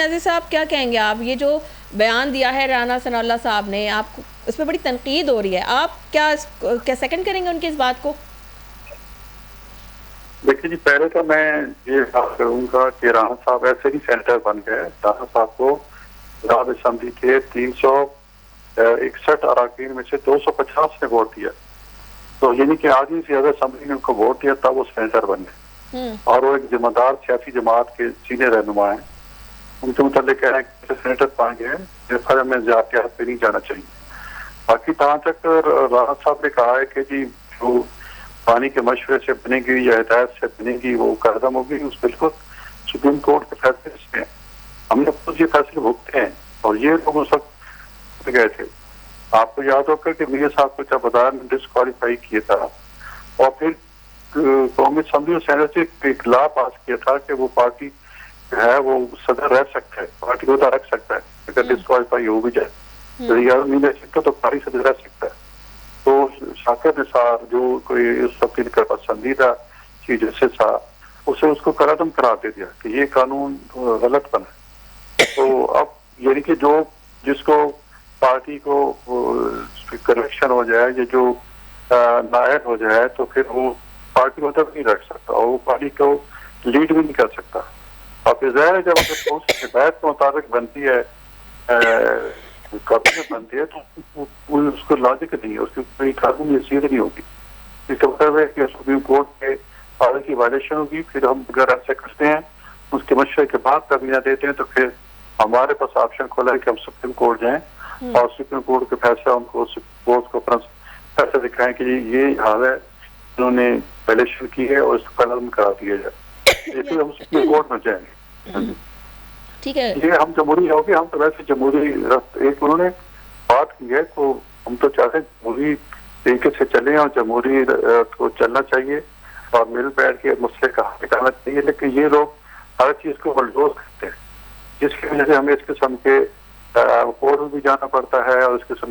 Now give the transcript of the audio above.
न्याज़ी साहब क्या कहेंगे आप, ये जो बयान दिया है राना सनाउल्लाह साहब ने, आप उस पर बड़ी तनकीद हो रही है, आप क्या सेकंड करेंगे उनकी इस बात को? देखिए जी, पहले तो मैं ये बात करूंगा कि राना साहब ऐसे ही सेनेटर बन गए। राना साहब को पंजाब असेंबली के 361 अरकान में से 250 ने वोट दिया, तो यानी कि आधी से ज्यादा असेंबली ने उनको वोट दिया, तब वो सेनेटर बन गए। और वो एक जिम्मेदार सियासी जमात के सीनियर रहनुमा है। उनके मुताबिक कह रहे हैं कि सेनेटर बन गए, लिफाफे में ज्यादा पे नहीं जाना चाहिए। बाकी जहाँ तक राना साहब ने कहा है कि जी जो पानी के मशवरे से बनेगी या हिदायत से बनेगी वो कदम होगी, उस बिल्कुल सुप्रीम कोर्ट के फैसले से हमने खुद ये फैसले भुगते हैं। और ये लोग उस वक्त गए थे, आपको याद होगा कि मीर साहब को जब अदालत ने डिस्क्वालीफाई किया था और फिर कौमी असम्बली और सेनेट से एक लॉ पास किया था कि वो पार्टी है वो सदर रह सकता है, पार्टी को रख सकता है अगर डिस्क्वालीफाई हो भी जाए, तो यार नहीं रह सकता तो पार्टी सदर रह सकता है। तो शाकिर निसार जो कोई उस वक्त इनका पसंदीदा चीज जैसे था, उसे उसको करादम करा दे दिया कि ये कानून गलत बना। तो अब यानी कि जो जिसको पार्टी को करेक्शन हो जाए या जो नायक हो जाए, तो फिर वो पार्टी को तब नहीं रख सकता और वो पार्टी को लीड भी नहीं कर सकता। अब ज़ाहिर है जब अगर उस हिदायत के मुताबिक बनती है, कैबिनेट बनती है, तो उसको लॉजिक नहीं है, उसकी कोई कानूनी हैसियत नहीं होगी। इसका मतलब है कि सुप्रीम कोर्ट के ऑर्डर की वायलेशन होगी। फिर हम अगर ऐसे करते हैं, उसके मशवरे के बाद काबीना देते हैं, तो फिर हमारे पास ऑप्शन खुला है कि हम सुप्रीम कोर्ट जाएं और सुप्रीम कोर्ट के फैसला उनको कोर्ट को अपना फैसला दिखाएं कि ये हाल है, उन्होंने वायलेशन की है और इसको कलम करा दिया जाए, फिर हम सुप्रीम कोर्ट में जाएंगे। ठीक है, ये हम जमहूरी हो गए, हम तो वैसे जमहूरी एक उन्होंने बात की है, तो हम तो चाहते हैं जमहूरी तरीके से चले और जमहूरी को चलना चाहिए और मिल बैठ के मसले का हल निकालना चाहिए। लेकिन ये लोग हर चीज को बलडोज करते हैं, जिसकी वजह से हमें इस किस्म के कोर्ट में भी जाना पड़ता है और इस किस्म